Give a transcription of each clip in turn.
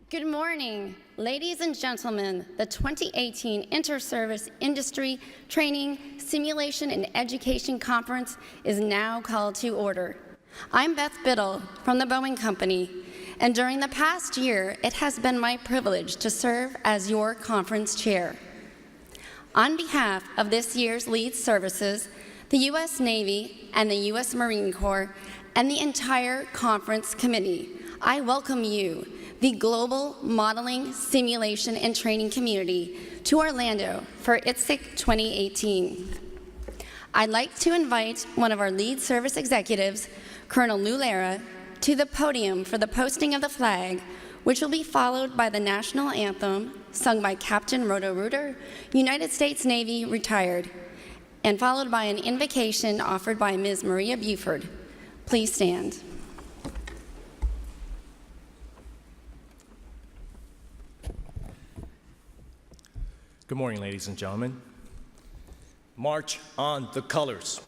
Good morning, ladies and gentlemen. The 2018 Inter-Service Industry Training, Simulation, and Education Conference is now called to order. I'm Beth Biddle from the Boeing Company, and during the past year, it has been my privilege to serve as your conference chair. On behalf of this year's lead services, the U.S. Navy and the U.S. Marine Corps, and the entire conference committee, I welcome you, the global modeling, simulation, and training community, to Orlando for ITSEC 2018. I'd like to invite one of our lead service executives, Colonel Lou Lara, to the podium for the posting of the flag, which will be followed by the national anthem sung by Captain Roto-Rooter, United States Navy, retired, and followed by an invocation offered by Ms. Maria Buford. Please stand. Good morning, ladies and gentlemen. March on the colors.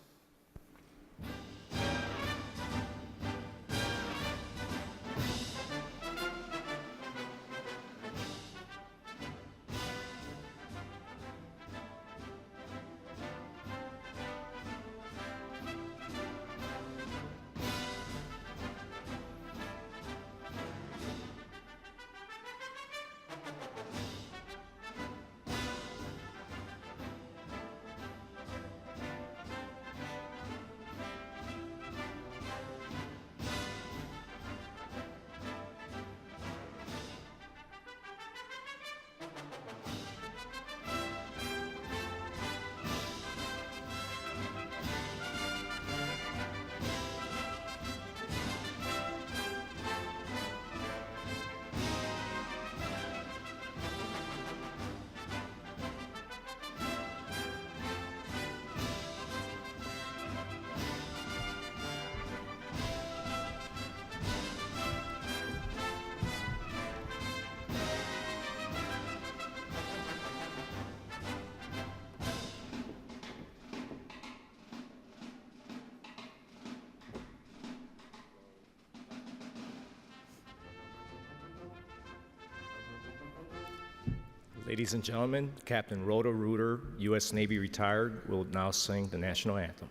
Ladies and gentlemen, Captain Roto-Rooter, U.S. Navy, retired, will now sing the national anthem.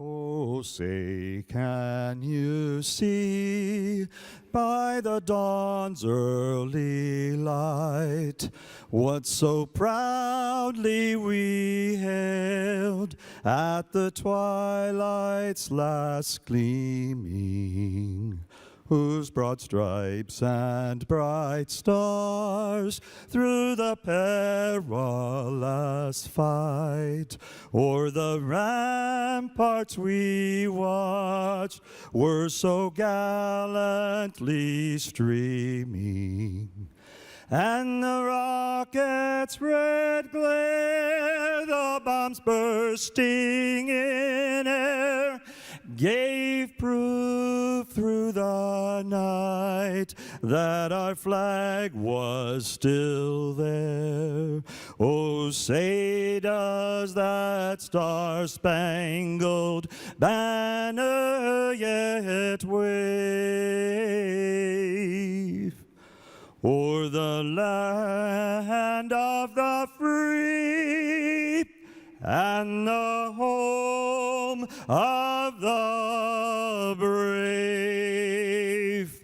Oh, say, can you see by the dawn's early light what so proudly we hailed at the twilight's last gleaming, whose broad stripes and bright stars through the perilous fight o'er the ramparts we watched were so gallantly streaming. And the rocket's red glare, the bombs bursting in air, gave proof through the night that our flag was still there. Oh, say does that star-spangled banner yet wave o'er the land of the free and the home of the brave.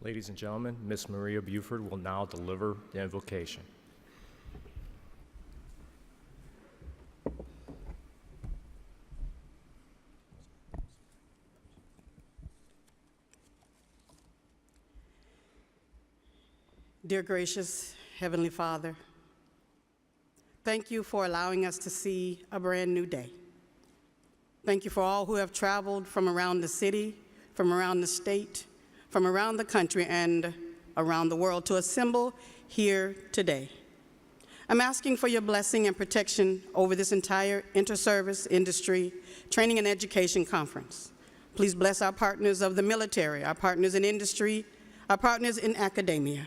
Ladies and gentlemen, Miss Maria Buford will now deliver the invocation. Dear gracious Heavenly Father, thank you for allowing us to see a brand new day. Thank you for all who have traveled from around the city, from around the state, from around the country, and around the world to assemble here today. I'm asking for your blessing and protection over this entire inter-service industry training and education conference. Please bless our partners of the military, our partners in industry, our partners in academia.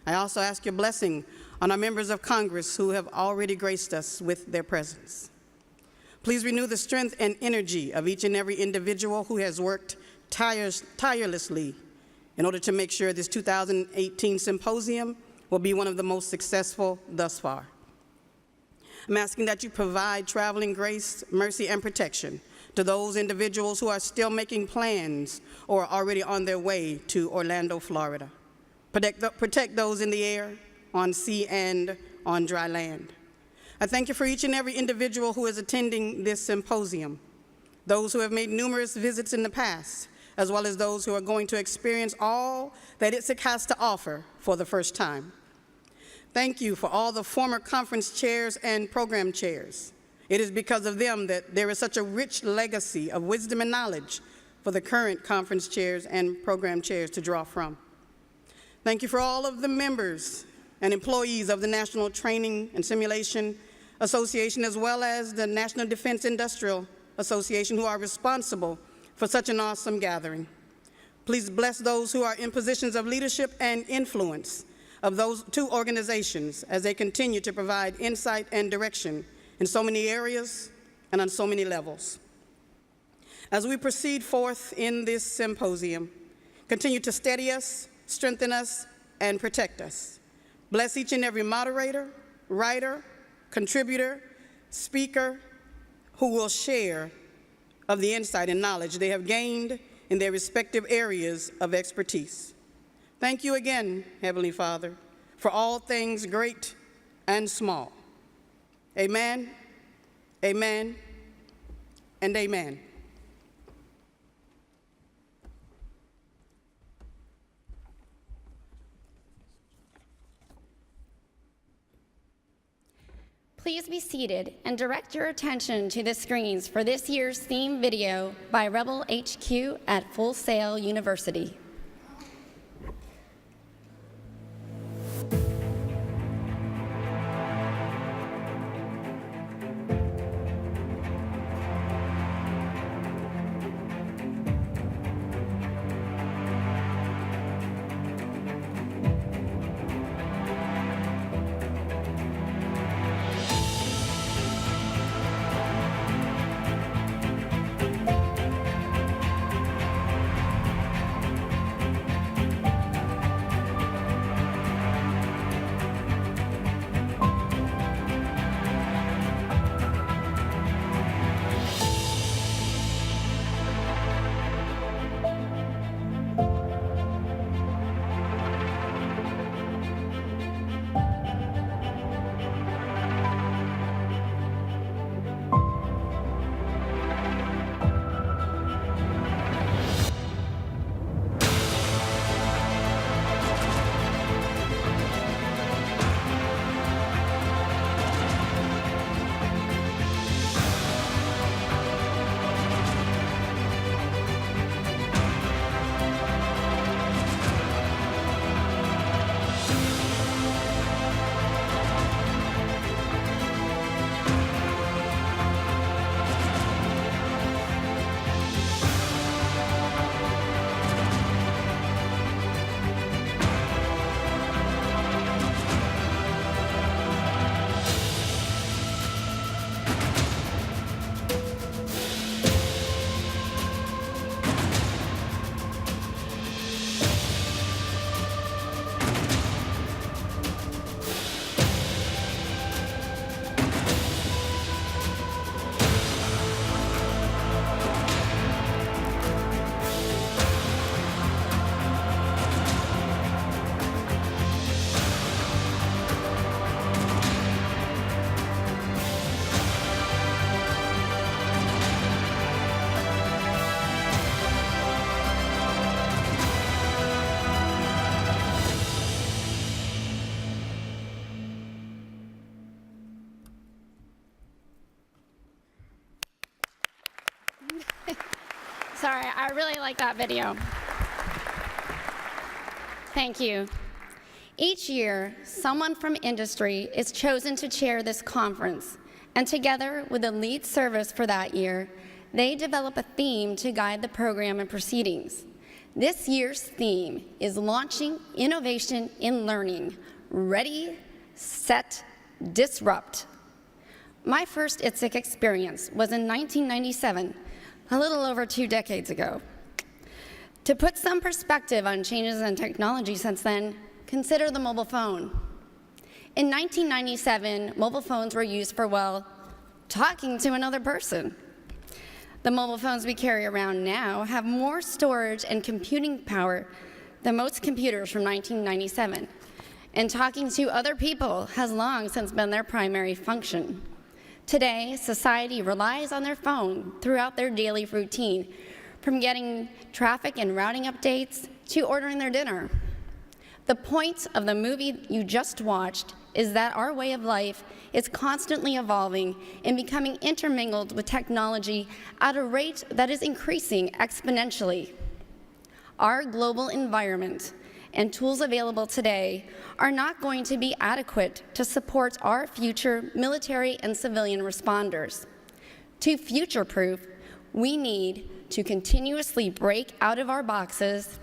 I also ask your blessing on our members of Congress who have already graced us with their presence. Please renew the strength and energy of each and every individual who has worked tirelessly in order to make sure this 2018 symposium will be one of the most successful thus far. I'm asking that you provide traveling grace, mercy, and protection to those individuals who are still making plans or are already on their way to Orlando, Florida. Protect those in the air, on sea, and on dry land. I thank you for each and every individual who is attending this symposium, those who have made numerous visits in the past, as well as those who are going to experience all that ITSEC has to offer for the first time. Thank you for all the former conference chairs and program chairs. It is because of them that there is such a rich legacy of wisdom and knowledge for the current conference chairs and program chairs to draw from. Thank you for all of the members and employees of the National Training and Simulation Association, as well as the National Defense Industrial Association, who are responsible for such an awesome gathering. Please bless those who are in positions of leadership and influence of those two organizations as they continue to provide insight and direction in so many areas and on so many levels. As we proceed forth in this symposium, continue to steady us, strengthen us, and protect us. Bless each and every moderator, writer, contributor, speaker who will share of the insight and knowledge they have gained in their respective areas of expertise. Thank you again, Heavenly Father, for all things great and small. Amen, amen, and amen. Please be seated and direct your attention to the screens for this year's theme video by Rebel HQ at Full Sail University. Sorry, I really like that video. Thank you. Each year, someone from industry is chosen to chair this conference, and together with the lead service for that year, they develop a theme to guide the program and proceedings. This year's theme is Launching Innovation in Learning. Ready, set, disrupt. My first ITSEC experience was in 1997, a little over 2 decades ago. To put some perspective on changes in technology since then, consider the mobile phone. In 1997, mobile phones were used for, well, talking to another person. The mobile phones we carry around now have more storage and computing power than most computers from 1997, and talking to other people has long since been their primary function. Today, society relies on their phone throughout their daily routine, from getting traffic and routing updates to ordering their dinner. The point of the movie you just watched is that our way of life is constantly evolving and becoming intermingled with technology at a rate that is increasing exponentially. Our global environment and tools available today are not going to be adequate to support our future military and civilian responders. To future-proof, we need to continuously break out of our boxes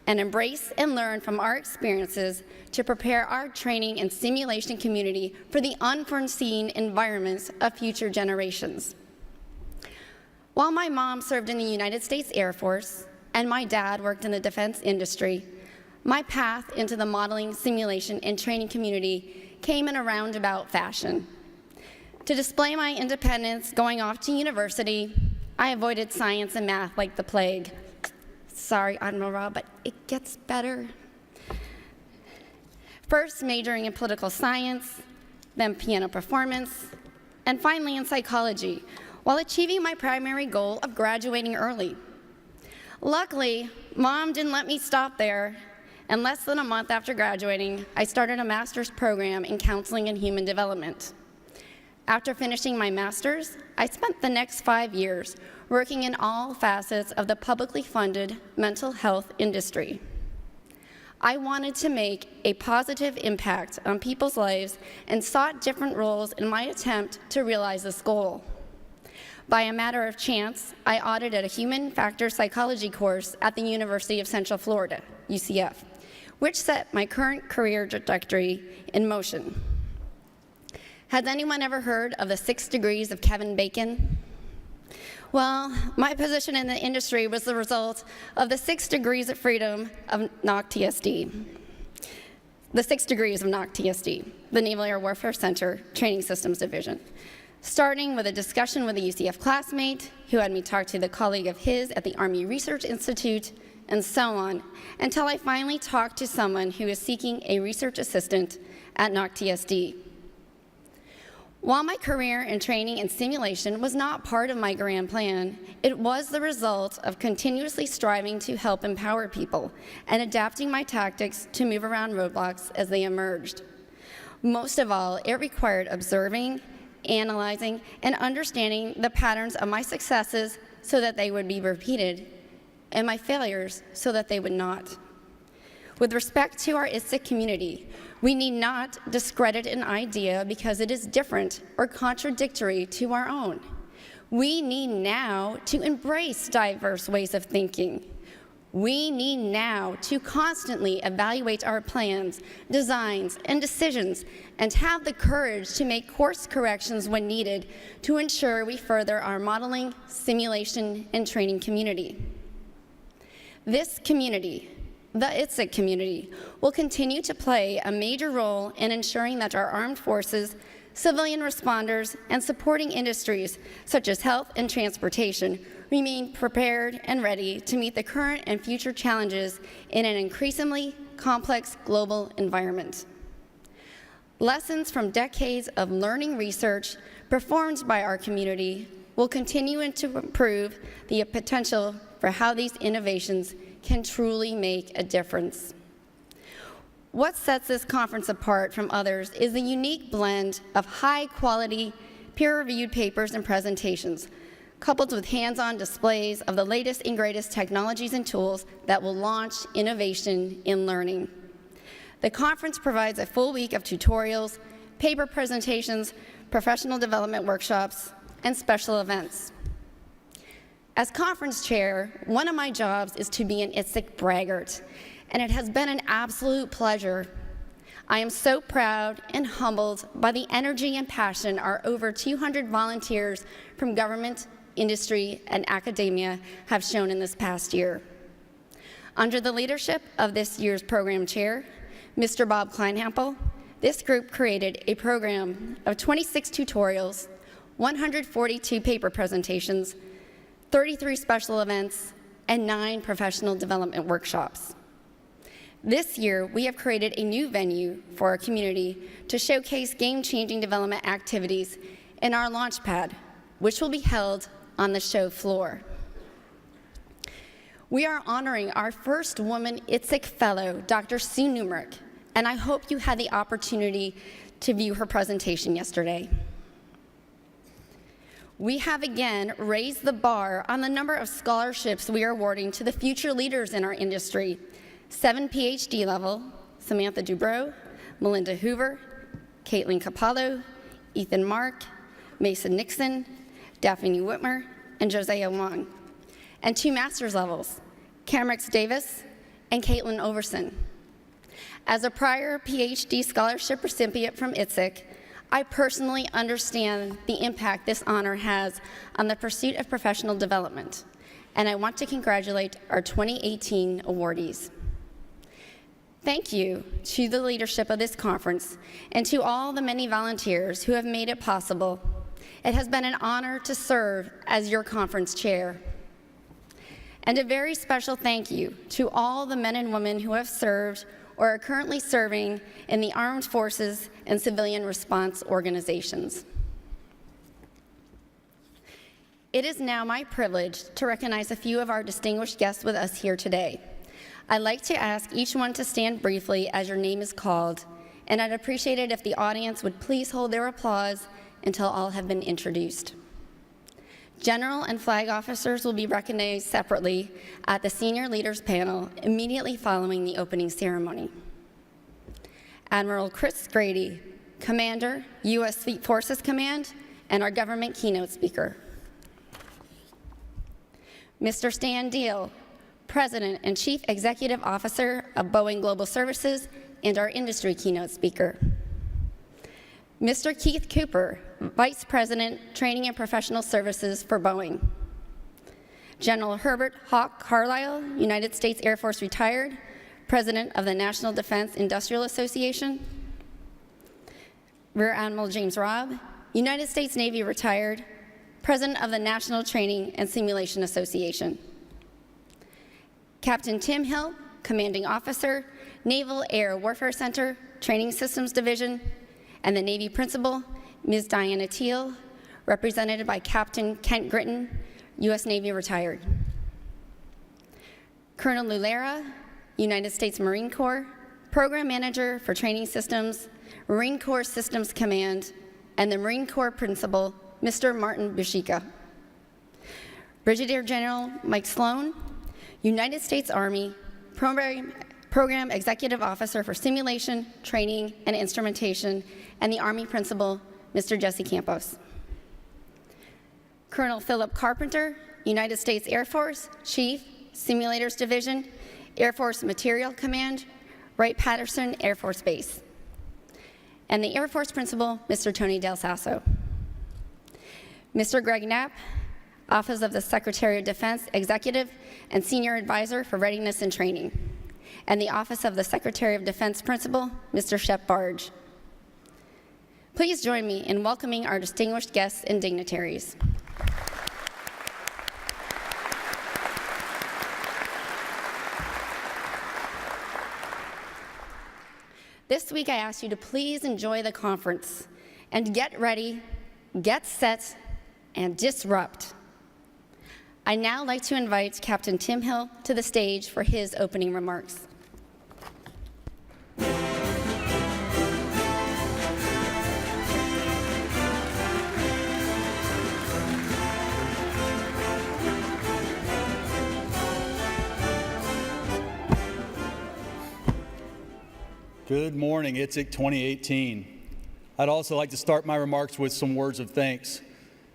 and embrace and learn from our experiences to prepare our training and simulation community for the unforeseen environments of future generations. While my mom served in the United States Air Force and my dad worked in the defense industry, my path into the modeling, simulation, and training community came in a roundabout fashion. To display my independence going off to university, I avoided science and math like the plague. Sorry, Admiral Rob, but it gets better. First majoring in political science, then piano performance, and finally in psychology, while achieving my primary goal of graduating early. Luckily, Mom didn't let me stop there, and less than a month after graduating, I started a master's program in counseling and human development. After finishing my master's, I spent the next 5 years working in all facets of the publicly funded mental health industry. I wanted to make a positive impact on people's lives and sought different roles in my attempt to realize this goal. By a matter of chance, I audited a human factor psychology course at the University of Central Florida, UCF, which set my current career trajectory in motion. Has anyone ever heard of the 6 degrees of Kevin Bacon? Well, my position in the industry was the result of the 6 degrees of freedom of NOC-TSD. The 6 degrees of NOC-TSD, the Naval Air Warfare Center Training Systems Division. Starting with a discussion with a UCF classmate who had me talk to the colleague of his at the Army Research Institute, and so on, until I finally talked to someone who was seeking a research assistant at NOC-TSD. While my career in training and simulation was not part of my grand plan, it was the result of continuously striving to help empower people and adapting my tactics to move around roadblocks as they emerged. Most of all, it required observing, analyzing, and understanding the patterns of my successes so that they would be repeated, and my failures so that they would not. With respect to our ITSEC community, we need not discredit an idea because it is different or contradictory to our own. We need now to embrace diverse ways of thinking. We need now to constantly evaluate our plans, designs, and decisions, and have the courage to make course corrections when needed to ensure we further our modeling, simulation, and training community. This community, the ITSEC community, will continue to play a major role in ensuring that our armed forces, civilian responders, and supporting industries such as health and transportation remain prepared and ready to meet the current and future challenges in an increasingly complex global environment. Lessons from decades of learning research performed by our community will continue to improve the potential for how these innovations can truly make a difference. What sets this conference apart from others is the unique blend of high-quality, peer-reviewed papers and presentations, coupled with hands-on displays of the latest and greatest technologies and tools that will launch innovation in learning. The conference provides a full week of tutorials, paper presentations, professional development workshops, and special events. As conference chair, one of my jobs is to be an ITSEC braggart, and it has been an absolute pleasure. I am so proud and humbled by the energy and passion our over 200 volunteers from government, industry, and academia have shown in this past year. Under the leadership of this year's program chair, Mr. Bob Kleinhampel, this group created a program of 26 tutorials, 142 paper presentations, 33 special events, and 9 professional development workshops. This year, we have created a new venue for our community to showcase game-changing development activities in our Launchpad, which will be held on the show floor. We are honoring our first woman ITSEC Fellow, Dr. Sue Numerick, and I hope you had the opportunity to view her presentation yesterday. We have again raised the bar on the number of scholarships we are awarding to the future leaders in our industry. 7 PhD level, Samantha Dubrow, Melinda Hoover, Caitlin Capallo, Ethan Mark, Mason Nixon, Daphne Whitmer, and Josiah Wong. And 2 master's levels, Cameron Davis and Caitlin Overson. As a prior PhD scholarship recipient from ITSEC, I personally understand the impact this honor has on the pursuit of professional development, and I want to congratulate our 2018 awardees. Thank you to the leadership of this conference and to all the many volunteers who have made it possible. It has been an honor to serve as your conference chair. And a very special thank you to all the men and women who have served or are currently serving in the armed forces and civilian response organizations. It is now my privilege to recognize a few of our distinguished guests with us here today. I'd like to ask each one to stand briefly as your name is called, and I'd appreciate it if the audience would please hold their applause until all have been introduced. General and flag officers will be recognized separately at the Senior Leaders Panel immediately following the opening ceremony. Admiral Chris Grady, Commander, U.S. Fleet Forces Command, and our government keynote speaker. Mr. Stan Deal, President and Chief Executive Officer of Boeing Global Services and our industry keynote speaker. Mr. Keith Cooper, Vice President, Training and Professional Services for Boeing. General Herbert Hawk Carlisle, United States Air Force retired, President of the National Defense Industrial Association. Rear Admiral James Robb, United States Navy retired, President of the National Training and Simulation Association. Captain Tim Hill, Commanding Officer, Naval Air Warfare Center, Training Systems Division, and the Navy Principal, Ms. Diana Teal, represented by Captain Kent Gritton, U.S. Navy retired. Colonel Lulera, United States Marine Corps, Program Manager for Training Systems, Marine Corps Systems Command, and the Marine Corps Principal, Mr. Martin Bushika. Brigadier General Mike Sloan, United States Army, Program Executive Officer for Simulation, Training, and Instrumentation, and the Army Principal, Mr. Jesse Campos. Colonel Philip Carpenter, United States Air Force, Chief, Simulators Division, Air Force Materiel Command, Wright-Patterson Air Force Base. And the Air Force Principal, Mr. Tony Del Sasso. Mr. Greg Knapp, Office of the Secretary of Defense Executive and Senior Advisor for Readiness and Training, and the Office of the Secretary of Defense Principal, Mr. Shep Barge. Please join me in welcoming our distinguished guests and dignitaries. This week I ask you to please enjoy the conference and get ready, get set, and disrupt. I'd now like to invite Captain Tim Hill to the stage for his opening remarks. Good morning, ITSEC 2018. I'd also like to start my remarks with some words of thanks.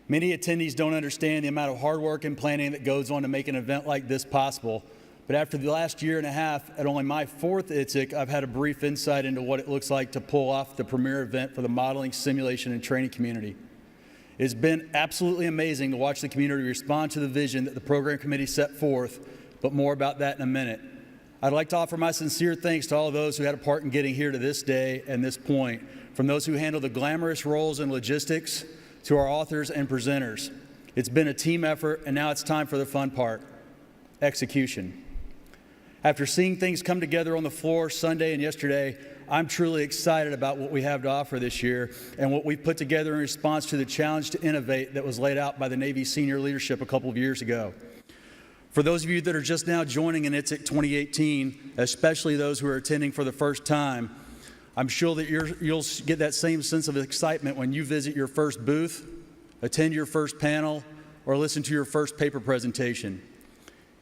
Many attendees don't understand the amount of hard work and planning that goes on to make an event like this possible. But after the last year and a half, at only my 4th ITSEC, I've had a brief insight into what it looks like to pull off the premier event for the modeling, simulation, and training community. It's been absolutely amazing to watch the community respond to the vision that the program committee set forth, but more about that in a minute. I'd like to offer my sincere thanks to all those who had a part in getting here to this day and this point, from those who handled the glamorous roles in logistics to our authors and presenters. It's been a team effort, and now it's time for the fun part, execution. After seeing things come together on the floor Sunday and yesterday, I'm truly excited about what we have to offer this year and what we've put together in response to the challenge to innovate that was laid out by the Navy senior leadership a couple of years ago. For those of you that are just now joining in ITSEC 2018, especially those who are attending for the first time, I'm sure that you'll get that same sense of excitement when you visit your first booth, attend your first panel, or listen to your first paper presentation.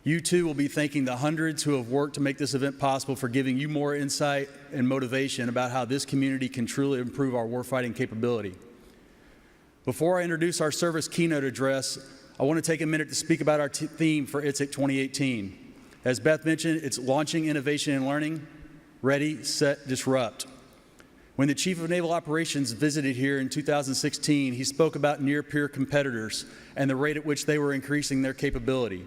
You too will be thanking the hundreds who have worked to make this event possible for giving you more insight and motivation about how this community can truly improve our warfighting capability. Before I introduce our service keynote address, I want to take a minute to speak about our theme for ITSEC 2018. As Beth mentioned, it's launching innovation and learning, ready, set, disrupt. When the Chief of Naval Operations visited here in 2016, he spoke about near-peer competitors and the rate at which they were increasing their capability.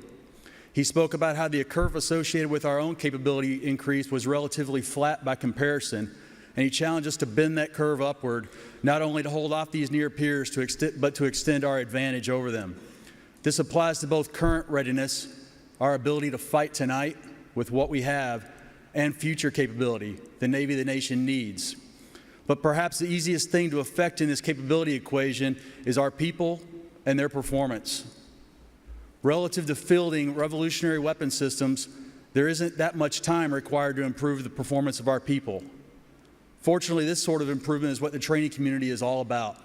He spoke about how the curve associated with our own capability increase was relatively flat by comparison, and he challenged us to bend that curve upward, not only to hold off these near peers, but to extend our advantage over them. This applies to both current readiness, our ability to fight tonight with what we have, and future capability the Navy the nation needs. But perhaps the easiest thing to affect in this capability equation is our people and their performance. Relative to fielding revolutionary weapon systems, there isn't that much time required to improve the performance of our people. Fortunately, this sort of improvement is what the training community is all about.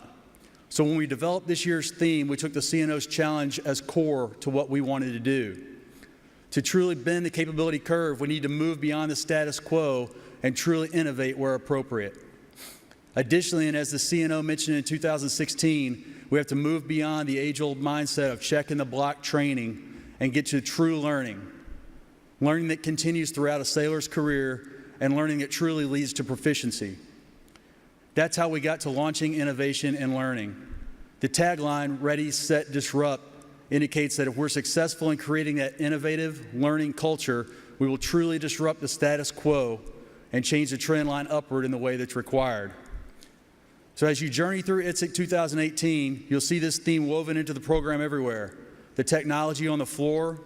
So when we developed this year's theme, we took the CNO's challenge as core to what we wanted to do. To truly bend the capability curve, we need to move beyond the status quo and truly innovate where appropriate. Additionally, and as the CNO mentioned in 2016, we have to move beyond the age-old mindset of check-in-the-block training and get to true learning. Learning that continues throughout a sailor's career and learning that truly leads to proficiency. That's how we got to launching innovation and learning. The tagline, Ready, Set, Disrupt, indicates that if we're successful in creating that innovative learning culture, we will truly disrupt the status quo and change the trend line upward in the way that's required. So as you journey through ITSEC 2018, you'll see this theme woven into the program everywhere. The technology on the floor,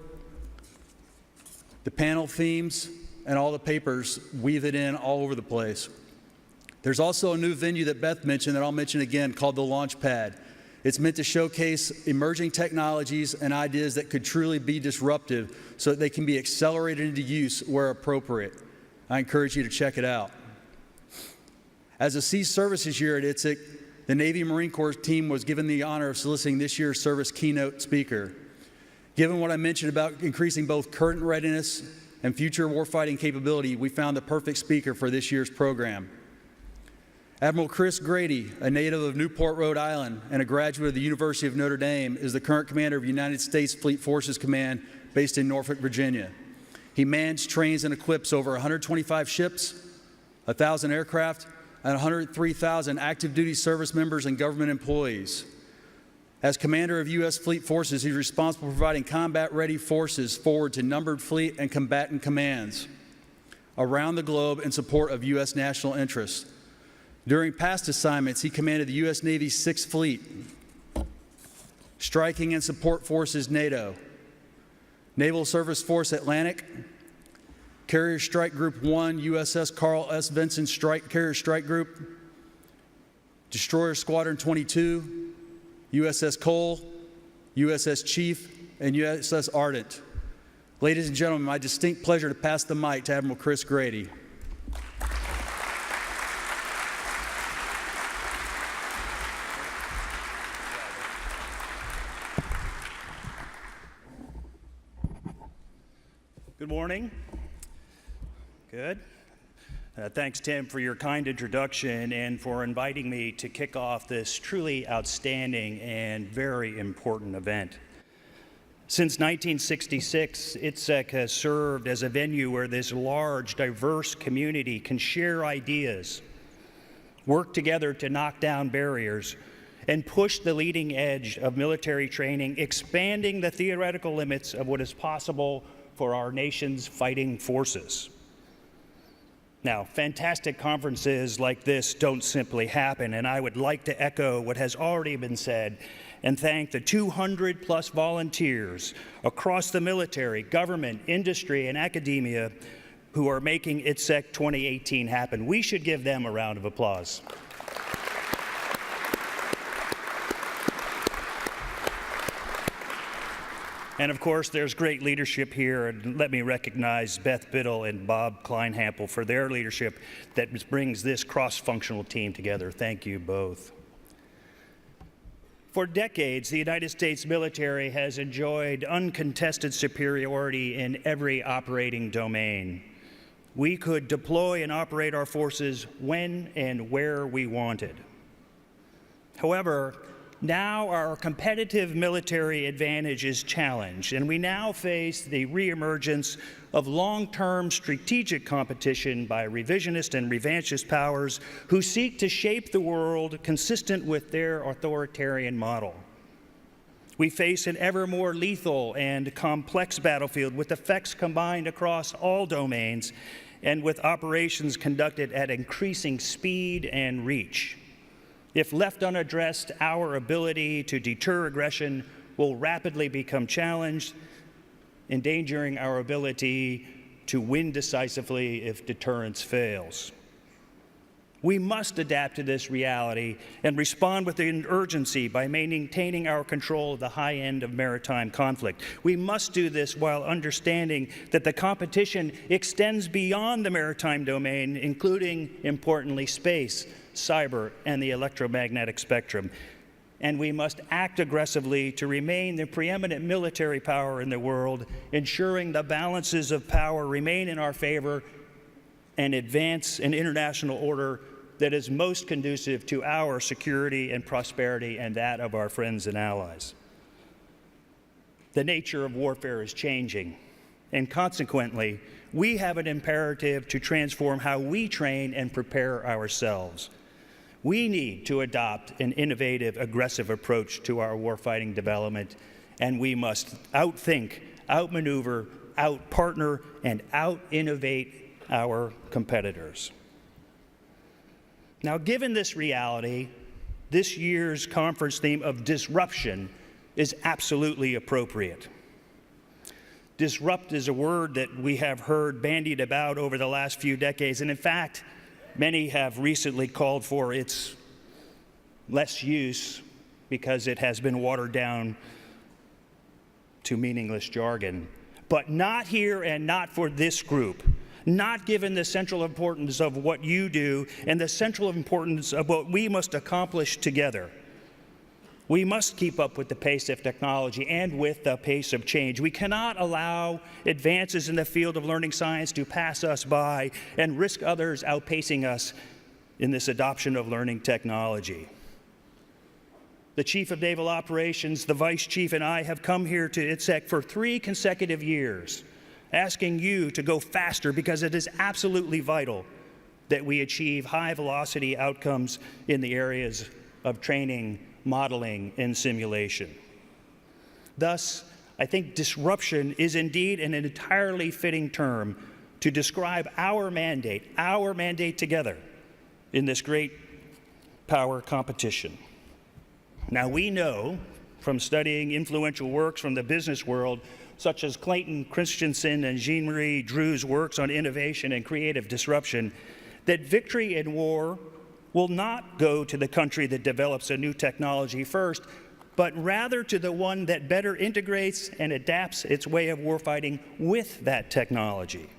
the panel themes, and all the papers weave it in all over the place. There's also a new venue that Beth mentioned that I'll mention again called the Launchpad. It's meant to showcase emerging technologies and ideas that could truly be disruptive so that they can be accelerated into use where appropriate. I encourage you to check it out. As a Sea Services year at ITSEC, the Navy Marine Corps team was given the honor of soliciting this year's service keynote speaker. Given what I mentioned about increasing both current readiness and future warfighting capability, we found the perfect speaker for this year's program. Admiral Chris Grady, a native of Newport, Rhode Island, and a graduate of the University of Notre Dame, is the current commander of United States Fleet Forces Command based in Norfolk, Virginia. He mans, trains, and equips over 125 ships, 1,000 aircraft, and 103,000 active duty service members and government employees. As commander of U.S. Fleet Forces, he's responsible for providing combat-ready forces forward to numbered fleet and combatant commands around the globe in support of U.S. national interests. During past assignments, he commanded the U.S. Navy's 6th Fleet, Striking and Support Forces NATO, Naval Service Force Atlantic, Carrier Strike Group 1, USS Carl S. Vinson Carrier Strike Group, Destroyer Squadron 22, USS Cole, USS Chief, and USS Ardent. Ladies and gentlemen, my distinct pleasure to pass the mic to Admiral Chris Grady. Good morning. Good. Thanks, Tim, for your kind introduction and for inviting me to kick off this truly outstanding and very important event. Since 1966, ITSEC has served as a venue where this large, diverse community can share ideas, work together to knock down barriers, and push the leading edge of military training, expanding the theoretical limits of what is possible for our nation's fighting forces. Now, fantastic conferences like this don't simply happen, and I would like to echo what has already been said and thank the 200+ volunteers across the military, government, industry, and academia who are making ITSEC 2018 happen. We should give them a round of applause. And of course, there's great leadership here, and let me recognize Beth Biddle and Bob Kleinhampel for their leadership that brings this cross-functional team together. Thank you both. For decades, the United States military has enjoyed uncontested superiority in every operating domain. We could deploy and operate our forces when and where we wanted. However, now our competitive military advantage is challenged, and we now face the reemergence of long-term strategic competition by revisionist and revanchist powers who seek to shape the world consistent with their authoritarian model. We face an ever more lethal and complex battlefield with effects combined across all domains and with operations conducted at increasing speed and reach. If left unaddressed, our ability to deter aggression will rapidly become challenged, endangering our ability to win decisively if deterrence fails. We must adapt to this reality and respond with urgency by maintaining our control of the high end of maritime conflict. We must do this while understanding that the competition extends beyond the maritime domain, including, importantly, space, cyber, and the electromagnetic spectrum. And we must act aggressively to remain the preeminent military power in the world, ensuring the balances of power remain in our favor and advance an international order that is most conducive to our security and prosperity and that of our friends and allies. The nature of warfare is changing, and consequently, we have an imperative to transform how we train and prepare ourselves. We need to adopt an innovative, aggressive approach to our warfighting development, and we must outthink, outmaneuver, outpartner, and out-innovate our competitors. Now, given this reality, this year's conference theme of disruption is absolutely appropriate. Disrupt is a word that we have heard bandied about over the last few decades, and in fact, many have recently called for its less use because it has been watered down to meaningless jargon. But not here and not for this group. Not given the central importance of what you do and the central importance of what we must accomplish together. We must keep up with the pace of technology and with the pace of change. We cannot allow advances in the field of learning science to pass us by and risk others outpacing us in this adoption of learning technology. The Chief of Naval Operations, the Vice Chief, and I have come here to ITSEC for 3 consecutive years, asking you to go faster because it is absolutely vital that we achieve high-velocity outcomes in the areas of training, modeling, and simulation. Thus, I think disruption is indeed an entirely fitting term to describe our mandate together in this great power competition. Now, we know from studying influential works from the business world, such as Clayton Christensen and Jean-Marie Drew's works on innovation and creative disruption, that victory in war will not go to the country that develops a new technology first, but rather to the one that better integrates and adapts its way of warfighting with that technology.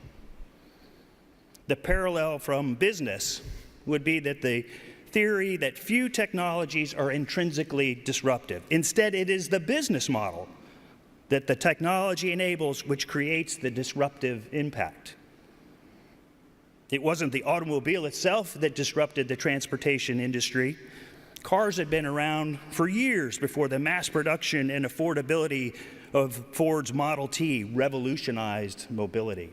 The parallel from business would be that the theory that few technologies are intrinsically disruptive. Instead, it is the business model that the technology enables which creates the disruptive impact. It wasn't the automobile itself that disrupted the transportation industry. Cars had been around for years before the mass production and affordability of Ford's Model T revolutionized mobility.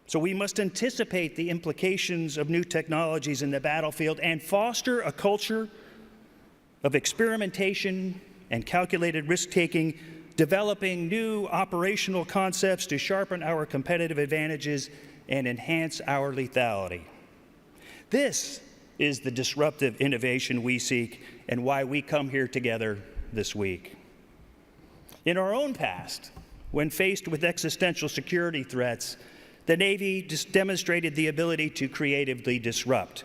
So we must anticipate the implications of new technologies in the battlefield and foster a culture of experimentation and calculated risk-taking, developing new operational concepts to sharpen our competitive advantages and enhance our lethality. This is the disruptive innovation we seek and why we come here together this week. In our own past, when faced with existential security threats, the Navy demonstrated the ability to creatively disrupt,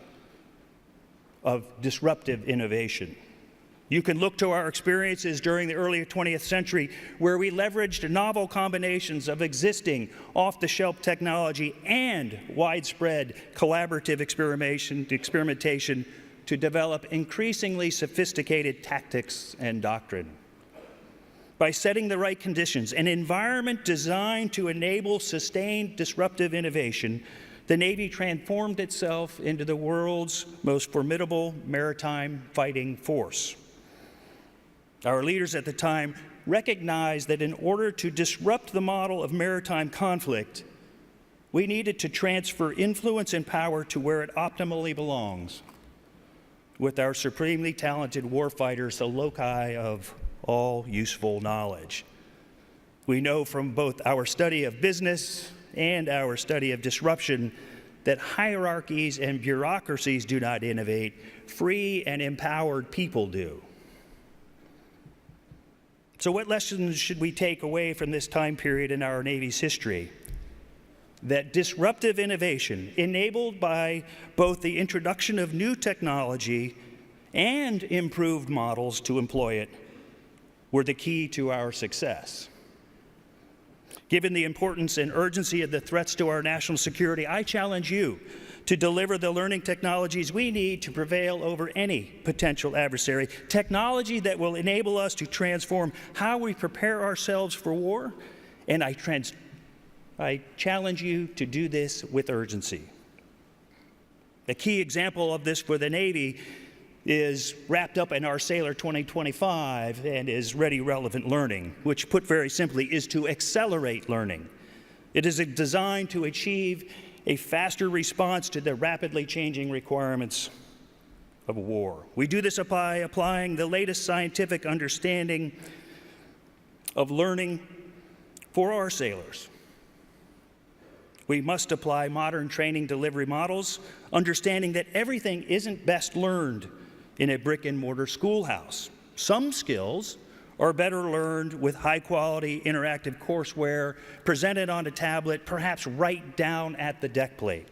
of disruptive innovation. You can look to our experiences during the early 20th century where we leveraged novel combinations of existing off-the-shelf technology and widespread collaborative experimentation to develop increasingly sophisticated tactics and doctrine. By setting the right conditions, an environment designed to enable sustained disruptive innovation, the Navy transformed itself into the world's most formidable maritime fighting force. Our leaders at the time recognized that in order to disrupt the model of maritime conflict, we needed to transfer influence and power to where it optimally belongs, with our supremely talented warfighters, the loci of all useful knowledge. We know from both our study of business and our study of disruption that hierarchies and bureaucracies do not innovate, free and empowered people do. So what lessons should we take away from this time period in our Navy's history? That disruptive innovation, enabled by both the introduction of new technology and improved models to employ it, were the key to our success. Given the importance and urgency of the threats to our national security, I challenge you to deliver the learning technologies we need to prevail over any potential adversary, technology that will enable us to transform how we prepare ourselves for war, and I challenge you to do this with urgency. A key example of this for the Navy is wrapped up in our Sailor 2025 and is Ready Relevant Learning, which put very simply is to accelerate learning. It is designed to achieve a faster response to the rapidly changing requirements of war. We do this by applying the latest scientific understanding of learning for our sailors. We must apply modern training delivery models, understanding that everything isn't best learned in a brick-and-mortar schoolhouse. Some skills are better learned with high-quality interactive courseware presented on a tablet, perhaps right down at the deck plate.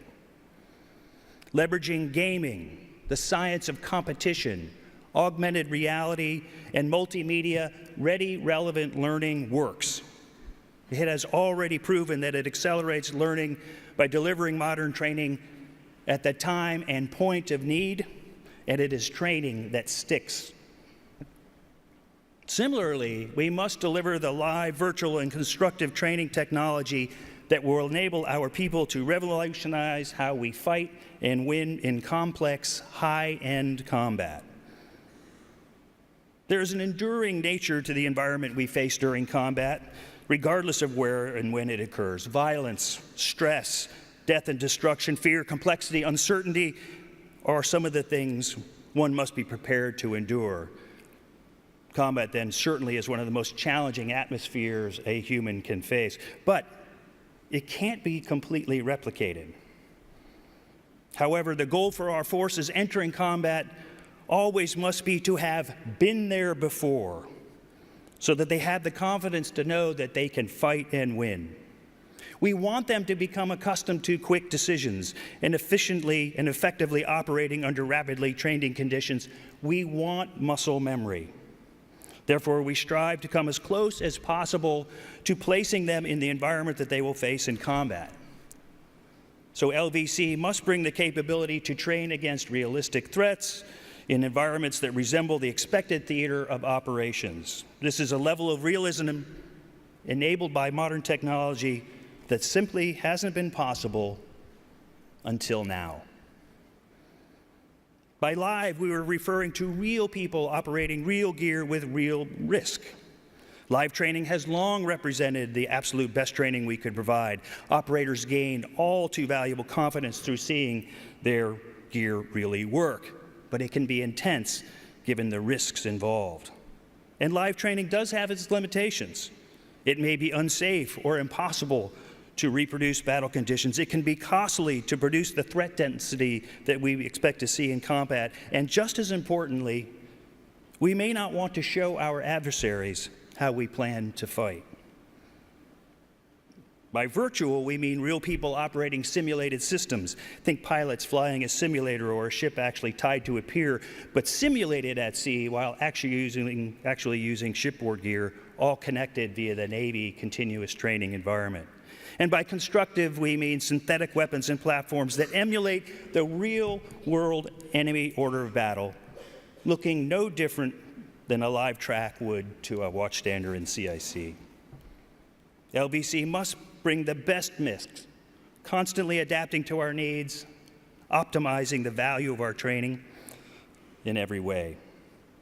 Leveraging gaming, the science of competition, augmented reality, and multimedia, Ready Relevant Learning works. It has already proven that it accelerates learning by delivering modern training at the time and point of need, and it is training that sticks. Similarly, we must deliver the live, virtual, and constructive training technology that will enable our people to revolutionize how we fight and win in complex, high-end combat. There is an enduring nature to the environment we face during combat, regardless of where and when it occurs. Violence, stress, death and destruction, fear, complexity, uncertainty are some of the things one must be prepared to endure. Combat, then, certainly is one of the most challenging atmospheres a human can face, but it can't be completely replicated. However, the goal for our forces entering combat always must be to have been there before, so that they have the confidence to know that they can fight and win. We want them to become accustomed to quick decisions and efficiently and effectively operating under rapidly changing conditions. We want muscle memory. Therefore, we strive to come as close as possible to placing them in the environment that they will face in combat. So LVC must bring the capability to train against realistic threats in environments that resemble the expected theater of operations. This is a level of realism enabled by modern technology that simply hasn't been possible until now. By live, we were referring to real people operating real gear with real risk. Live training has long represented the absolute best training we could provide. Operators gained all too valuable confidence through seeing their gear really work, but it can be intense given the risks involved. And live training does have its limitations. It may be unsafe or impossible to reproduce battle conditions. It can be costly to produce the threat density that we expect to see in combat. And just as importantly, we may not want to show our adversaries how we plan to fight. By virtual, we mean real people operating simulated systems. Think pilots flying a simulator or a ship actually tied to a pier, but simulated at sea while actually using shipboard gear, all connected via the Navy continuous training environment. And by constructive, we mean synthetic weapons and platforms that emulate the real-world enemy order of battle, looking no different than a live track would to a watchstander in CIC. LVC must bring the best mix, constantly adapting to our needs, optimizing the value of our training in every way.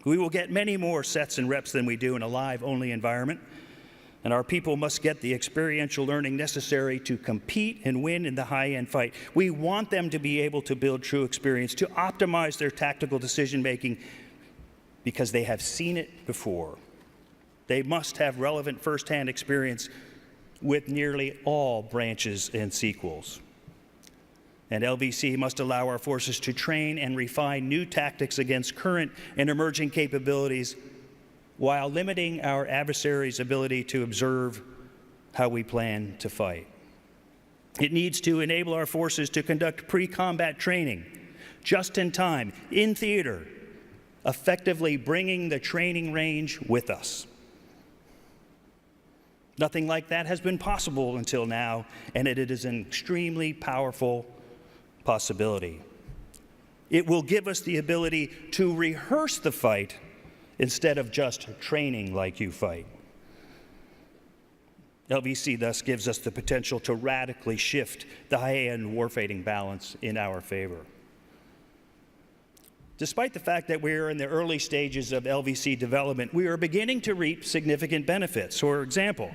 We will get many more sets and reps than we do in a live-only environment, and our people must get the experiential learning necessary to compete and win in the high-end fight. We want them to be able to build true experience, to optimize their tactical decision-making because they have seen it before. They must have relevant first-hand experience with nearly all branches and sequels. And LVC must allow our forces to train and refine new tactics against current and emerging capabilities while limiting our adversaries' ability to observe how we plan to fight. It needs to enable our forces to conduct pre-combat training, just in time, in theater, effectively bringing the training range with us. Nothing like that has been possible until now, and it is an extremely powerful possibility. It will give us the ability to rehearse the fight instead of just training like you fight. LVC thus gives us the potential to radically shift the high-end warfighting balance in our favor. Despite the fact that we are in the early stages of LVC development, we are beginning to reap significant benefits. For example,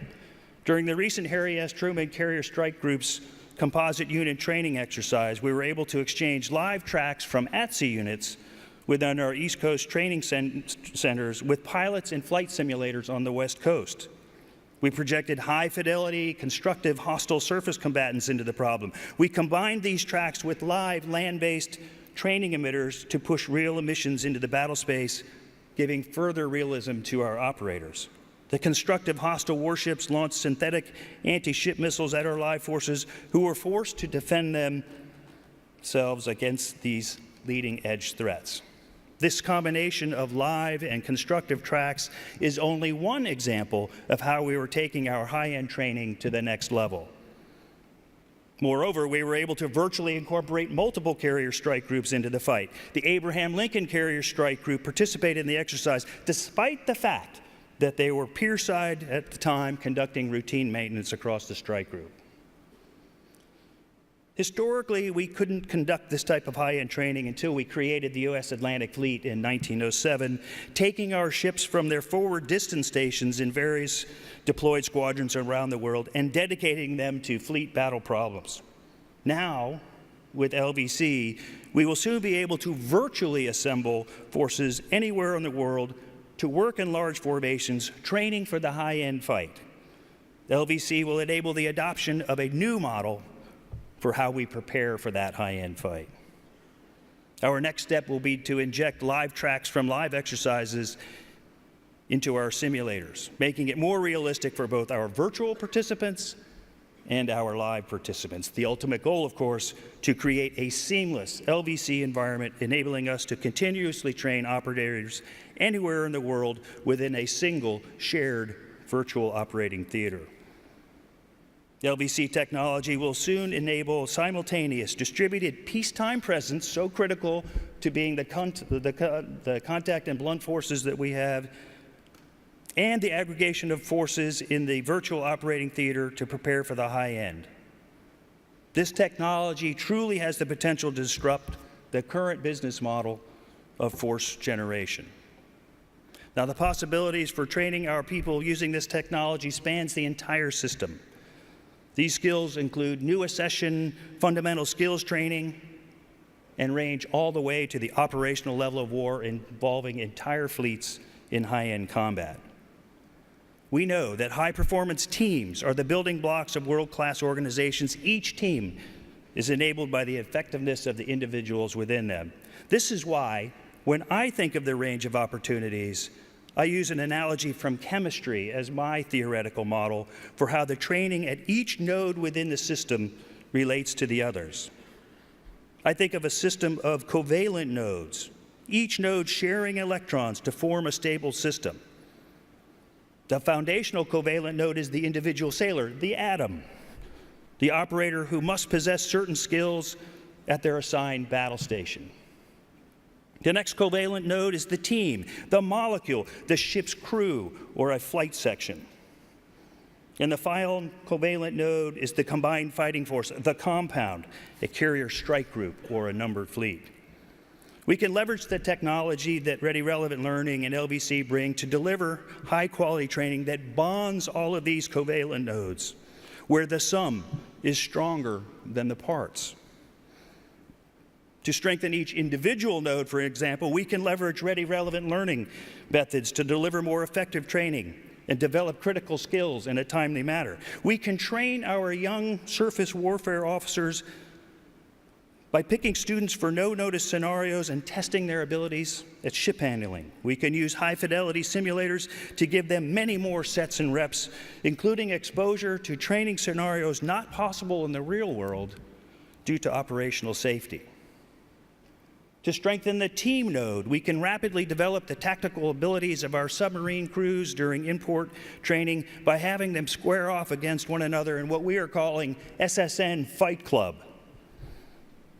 during the recent Harry S. Truman Carrier Strike Group's composite unit training exercise, we were able to exchange live tracks from ATSEC units within our East Coast training centers with pilots and flight simulators on the West Coast. We projected high-fidelity, constructive, hostile surface combatants into the problem. We combined these tracks with live land-based training emitters to push real emissions into the battle space, giving further realism to our operators. The constructive hostile warships launched synthetic anti-ship missiles at our live forces, who were forced to defend themselves against these leading-edge threats. This combination of live and constructive tracks is only one example of how we were taking our high-end training to the next level. Moreover, we were able to virtually incorporate multiple carrier strike groups into the fight. The Abraham Lincoln Carrier Strike Group participated in the exercise despite the fact that they were pierside at the time conducting routine maintenance across the strike group. Historically, we couldn't conduct this type of high-end training until we created the U.S. Atlantic Fleet in 1907, taking our ships from their forward distance stations in various deployed squadrons around the world and dedicating them to fleet battle problems. Now, with LVC, we will soon be able to virtually assemble forces anywhere in the world to work in large formations, training for the high-end fight. LVC will enable the adoption of a new model for how we prepare for that high-end fight. Our next step will be to inject live tracks from live exercises into our simulators, making it more realistic for both our virtual participants and our live participants. The ultimate goal, of course, to create a seamless LVC environment, enabling us to continuously train operators anywhere in the world within a single shared virtual operating theater. LVC technology will soon enable simultaneous distributed peacetime presence, so critical to being the contact and blunt forces that we have, and the aggregation of forces in the virtual operating theater to prepare for the high end. This technology truly has the potential to disrupt the current business model of force generation. Now, the possibilities for training our people using this technology spans the entire system. These skills include new accession, fundamental skills training, and range all the way to the operational level of war involving entire fleets in high-end combat. We know that high-performance teams are the building blocks of world-class organizations. Each team is enabled by the effectiveness of the individuals within them. This is why, when I think of the range of opportunities, I use an analogy from chemistry as my theoretical model for how the training at each node within the system relates to the others. I think of a system of covalent nodes, each node sharing electrons to form a stable system. The foundational covalent node is the individual sailor, the atom, the operator who must possess certain skills at their assigned battle station. The next covalent node is the team, the molecule, the ship's crew, or a flight section. And the final covalent node is the combined fighting force, the compound, a carrier strike group, or a numbered fleet. We can leverage the technology that Ready Relevant Learning and LVC bring to deliver high-quality training that bonds all of these covalent nodes, where the sum is stronger than the parts. To strengthen each individual node, for example, we can leverage Ready Relevant Learning methods to deliver more effective training and develop critical skills in a timely manner. We can train our young surface warfare officers by picking students for no-notice scenarios and testing their abilities at ship handling. We can use high-fidelity simulators to give them many more sets and reps, including exposure to training scenarios not possible in the real world due to operational safety. To strengthen the team node, we can rapidly develop the tactical abilities of our submarine crews during import training by having them square off against one another in what we are calling SSN Fight Club.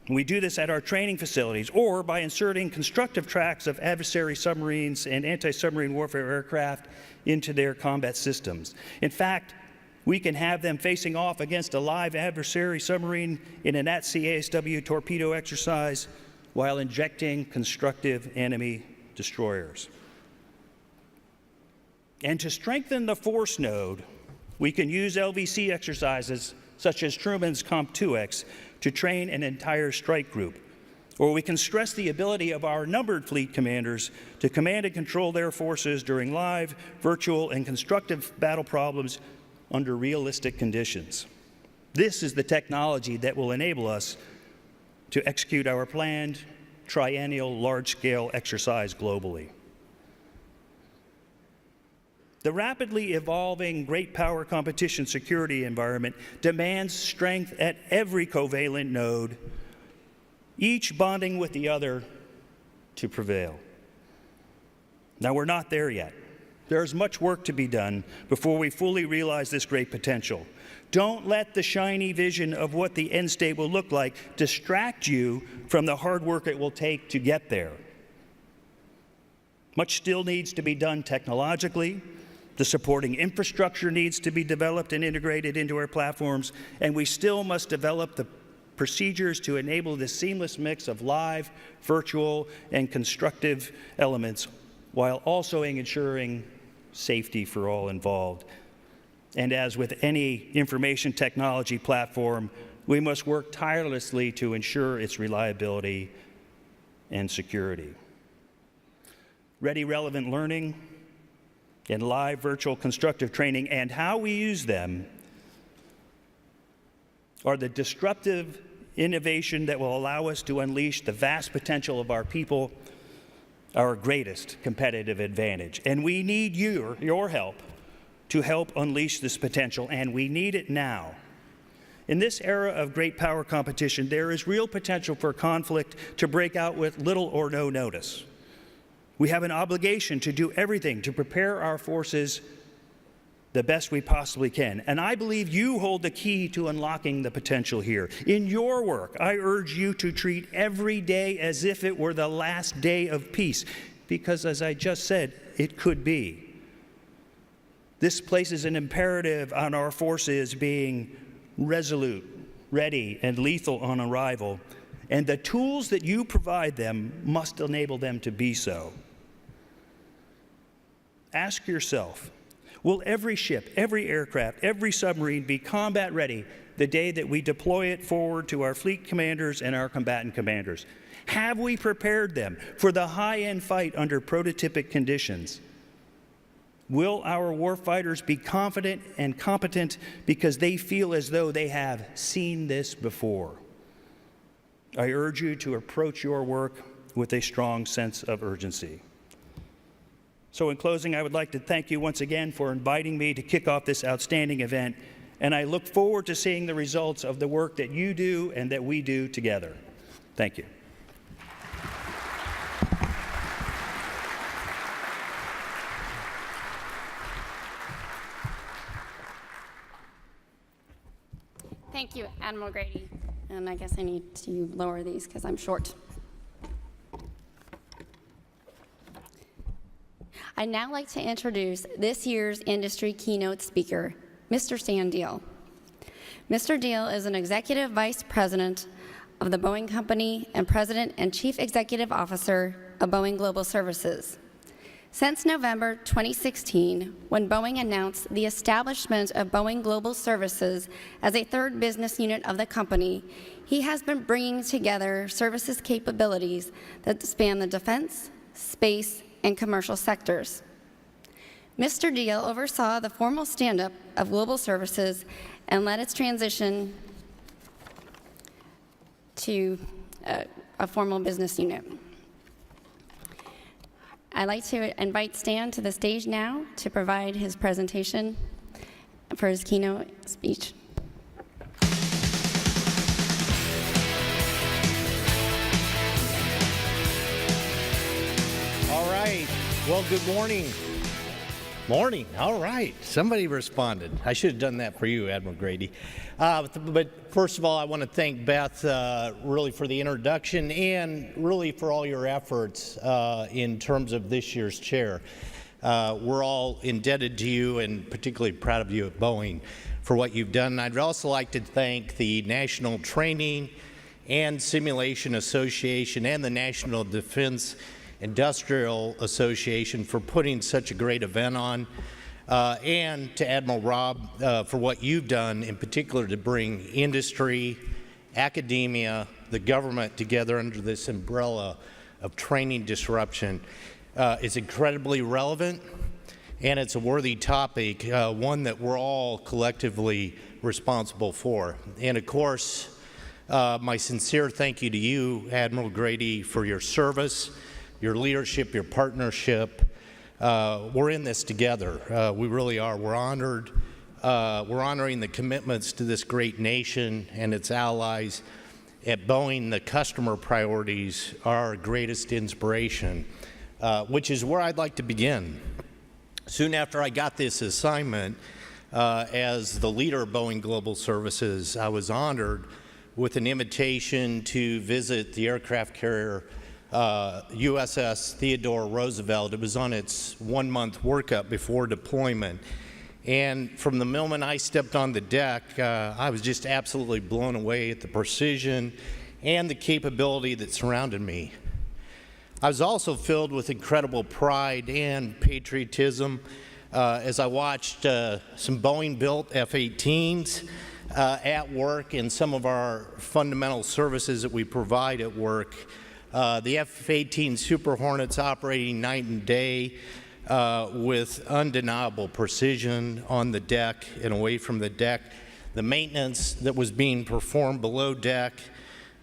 We do this at our training facilities or by inserting constructive tracks of adversary submarines and anti-submarine warfare aircraft into their combat systems. In fact, we can have them facing off against a live adversary submarine in an at-sea torpedo exercise while injecting constructive enemy destroyers. And to strengthen the force node, we can use LVC exercises such as Truman's Comp 2X to train an entire strike group. Or we can stress the ability of our numbered fleet commanders to command and control their forces during live, virtual, and constructive battle problems under realistic conditions. This is the technology that will enable us to execute our planned triennial large-scale exercise globally. The rapidly evolving great power competition security environment demands strength at every covalent node, each bonding with the other to prevail. Now, we're not there yet. There's much work to be done before we fully realize this great potential. Don't let the shiny vision of what the end state will look like distract you from the hard work it will take to get there. Much still needs to be done technologically. The supporting infrastructure needs to be developed and integrated into our platforms, and we still must develop the procedures to enable this seamless mix of live, virtual, and constructive elements while also ensuring safety for all involved. And as with any information technology platform, we must work tirelessly to ensure its reliability and security. Ready Relevant Learning and live virtual constructive training and how we use them are the disruptive innovation that will allow us to unleash the vast potential of our people, our greatest competitive advantage. And we need your help to help unleash this potential, and we need it now. In this era of great power competition, there is real potential for conflict to break out with little or no notice. We have an obligation to do everything to prepare our forces the best we possibly can. And I believe you hold the key to unlocking the potential here. In your work, I urge you to treat every day as if it were the last day of peace, because as I just said, it could be. This places an imperative on our forces being resolute, ready, and lethal on arrival, and the tools that you provide them must enable them to be so. Ask yourself, will every ship, every aircraft, every submarine be combat ready the day that we deploy it forward to our fleet commanders and our combatant commanders? Have we prepared them for the high-end fight under prototypic conditions? Will our warfighters be confident and competent because they feel as though they have seen this before? I urge you to approach your work with a strong sense of urgency. So in closing, I would like to thank you once again for inviting me to kick off this outstanding event, and I look forward to seeing the results of the work that you do and that we do together. Thank you. Thank you, Admiral Grady. And I guess I need to lower these because I'm short. I'd now like to introduce this year's industry keynote speaker, Mr. Stan Deal. Mr. Deal is an Executive Vice President of the Boeing Company and President and Chief Executive Officer of Boeing Global Services. Since November 2016, when Boeing announced the establishment of Boeing Global Services as a third business unit of the company, he has been bringing together services capabilities that span the defense, space, and commercial sectors. Mr. Deal oversaw the formal stand-up of Global Services and led its transition to a formal business unit. I'd like to invite Stan to the stage now to provide his presentation for his keynote speech. All right. Well, good morning. Morning. All right. Somebody responded. I should have done that for you, Admiral Grady. But first of all, I want to thank Beth really for the introduction and really for all your efforts in terms of this year's chair. We're all indebted to you and particularly proud of you at Boeing for what you've done. And I'd also like to thank the National Training and Simulation Association and the National Defense Industrial Association for putting such a great event on, and to Admiral Rob for what you've done in particular to bring industry, academia, the government together under this umbrella of training disruption. It's incredibly relevant, and it's a worthy topic, one that we're all collectively responsible for. And of course, my sincere thank you to you, Admiral Grady, for your service, your leadership, your partnership. We're in this together. We really are. We're honored. We're honoring the commitments to this great nation and its allies. At Boeing, the customer priorities are our greatest inspiration, which is where I'd like to begin. Soon after I got this assignment as the leader of Boeing Global Services, I was honored with an invitation to visit the aircraft carrier USS Theodore Roosevelt. It was on its one-month workup before deployment. And from the moment I stepped on the deck, I was just absolutely blown away at the precision and the capability that surrounded me. I was also filled with incredible pride and patriotism as I watched some Boeing-built F-18s at work and some of our fundamental services that we provide at work. The F-18 Super Hornets operating night and day with undeniable precision on the deck and away from the deck. The maintenance that was being performed below deck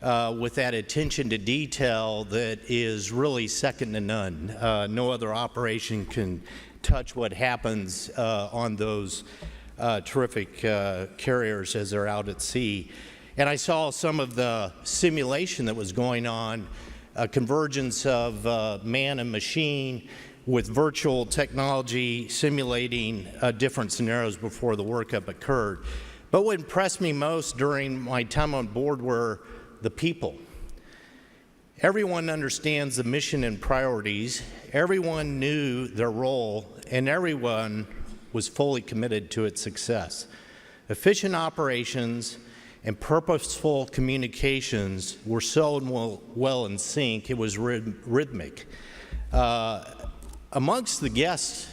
with that attention to detail that is really second to none. No other operation can touch what happens on those terrific carriers as they're out at sea. And I saw some of the simulation that was going on, a convergence of man and machine with virtual technology simulating different scenarios before the workup occurred. But what impressed me most during my time on board were the people. Everyone understands the mission and priorities, everyone knew their role, and everyone was fully committed to its success. Efficient operations and purposeful communications were so well in sync, it was rhythmic. Amongst the guests,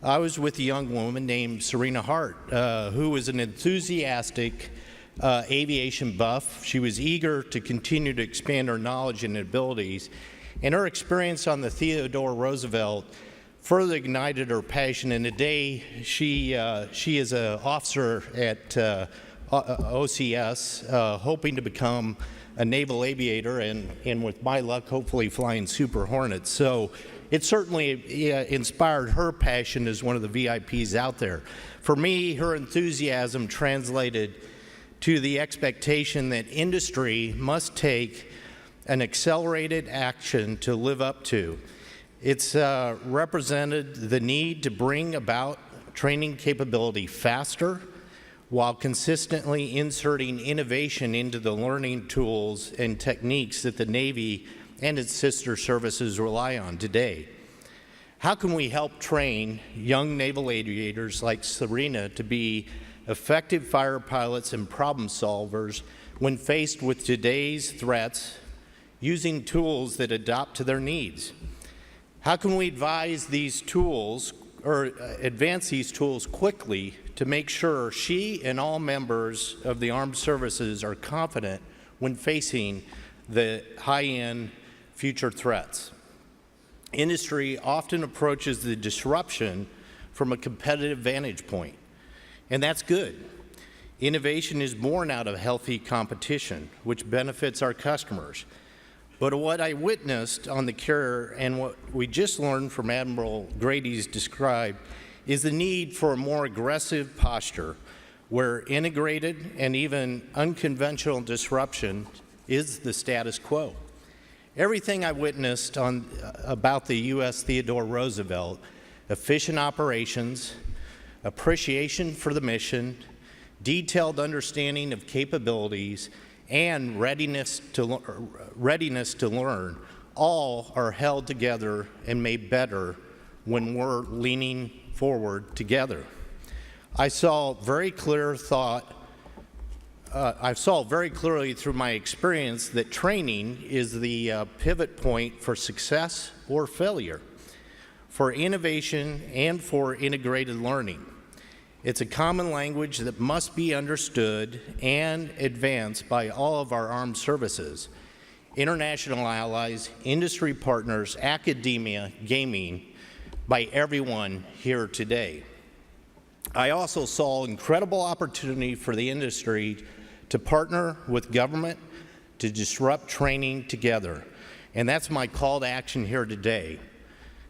I was with a young woman named Serena Hart, who was an enthusiastic aviation buff. She was eager to continue to expand her knowledge and abilities, and her experience on the Theodore Roosevelt further ignited her passion. And today, she is an officer at OCS, hoping to become a naval aviator, and with my luck, hopefully flying Super Hornets. So it certainly inspired her passion as one of the VIPs out there. For me, her enthusiasm translated to the expectation that industry must take an accelerated action to live up to. It's represented the need to bring about training capability faster while consistently inserting innovation into the learning tools and techniques that the Navy and its sister services rely on today. How can we help train young naval aviators like Serena to be effective fighter pilots and problem solvers when faced with today's threats using tools that adapt to their needs? How can we advise these tools or advance these tools quickly to make sure she and all members of the armed services are confident when facing the high-end future threats? Industry often approaches the disruption from a competitive vantage point, and that's good. Innovation is born out of healthy competition, which benefits our customers. But what I witnessed on the carrier and what we just learned from Admiral Grady's described is the need for a more aggressive posture where integrated and even unconventional disruption is the status quo. Everything I witnessed about the U.S. Theodore Roosevelt, efficient operations, appreciation for the mission, detailed understanding of capabilities, and readiness to learn, all are held together and made better when we're leaning forward together. I saw very clearly through my experience that training is the pivot point for success or failure, for innovation and for integrated learning. It's a common language that must be understood and advanced by all of our armed services, international allies, industry partners, academia, gaming, by everyone here today. I also saw incredible opportunity for the industry to partner with government to disrupt training together. And that's my call to action here today.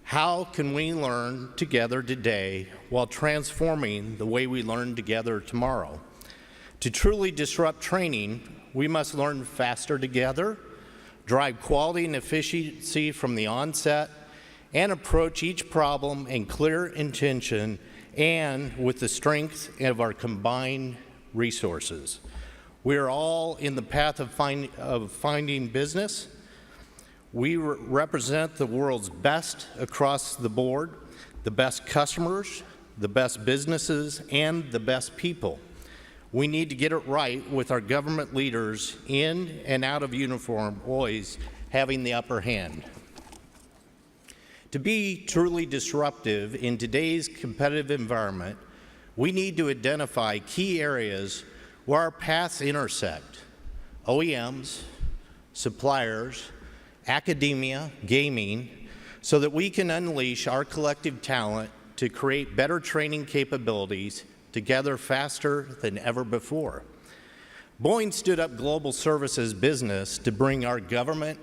How can we learn together today while transforming the way we learn together tomorrow? To truly disrupt training, we must learn faster together, drive quality and efficiency from the onset, and approach each problem in clear intention and with the strength of our combined resources. We are all in the path of finding business. We represent the world's best across the board, the best customers, the best businesses, and the best people. We need to get it right with our government leaders in and out of uniform always having the upper hand. To be truly disruptive in today's competitive environment, we need to identify key areas where our paths intersect: OEMs, suppliers, academia, gaming, so that we can unleash our collective talent to create better training capabilities together faster than ever before. Boeing stood up global services business to bring our government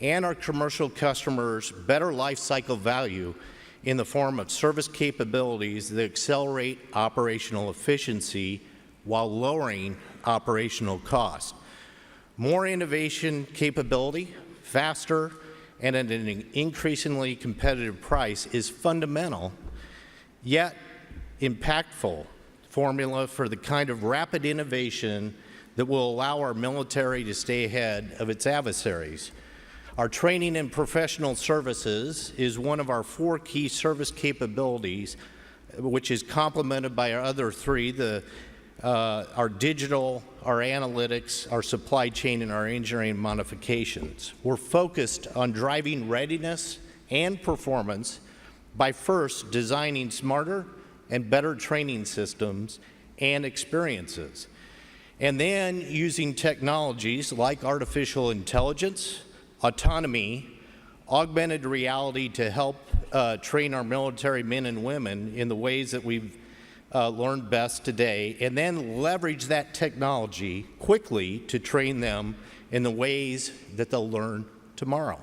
and our commercial customers better life cycle value in the form of service capabilities that accelerate operational efficiency while lowering operational cost. More innovation capability, faster, and at an increasingly competitive price is fundamental, yet impactful formula for the kind of rapid innovation that will allow our military to stay ahead of its adversaries. Our training and professional services is one of our 4 key service capabilities, which is complemented by our other 3, the our digital, our analytics, our supply chain, and our engineering modifications. We're focused on driving readiness and performance by first designing smarter and better training systems and experiences, and then using technologies like artificial intelligence, autonomy, augmented reality to help train our military men and women in the ways that we've learned best today, and then leverage that technology quickly to train them in the ways that they'll learn tomorrow.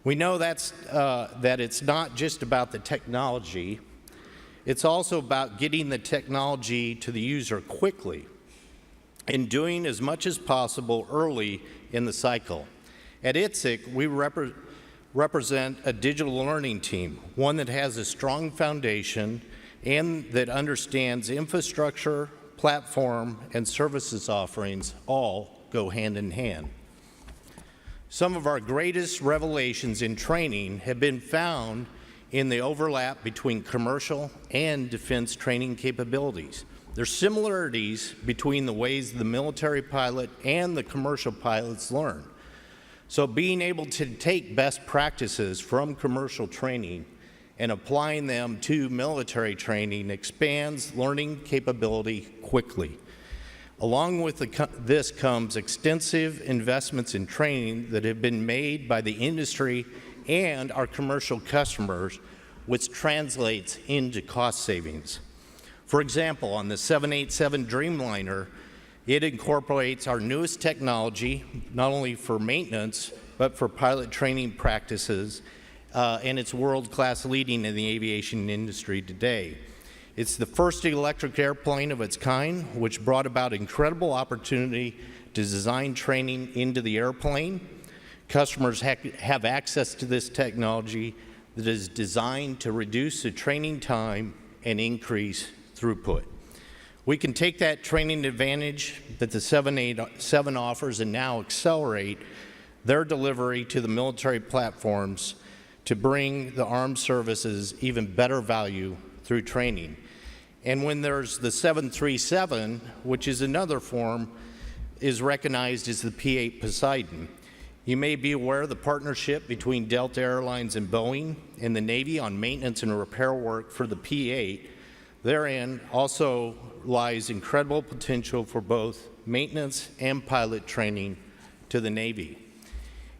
We know that it's not just about the technology, it's also about getting the technology to the user quickly and doing as much as possible early in the cycle. At ITSEC, we represent a digital learning team, one that has a strong foundation and that understands infrastructure, platform, and services offerings all go hand in hand. Some of our greatest revelations in training have been found in the overlap between commercial and defense training capabilities. There's similarities between the ways the military pilot and the commercial pilots learn. So being able to take best practices from commercial training and applying them to military training expands learning capability quickly. Along with this comes extensive investments in training that have been made by the industry and our commercial customers, which translates into cost savings. For example, on the 787 Dreamliner, it incorporates our newest technology, not only for maintenance, but for pilot training practices, and it's world-class leading in the aviation industry today. It's the first electric airplane of its kind, which brought about incredible opportunity to design training into the airplane. Customers have access to this technology that is designed to reduce the training time and increase throughput. We can take that training advantage that the 787 offers and now accelerate their delivery to the military platforms to bring the armed services even better value through training. And when there's the 737, which is another form, is recognized as the P-8 Poseidon. You may be aware of the partnership between Delta Airlines and Boeing and the Navy on maintenance and repair work for the P-8. Therein also lies incredible potential for both maintenance and pilot training to the Navy.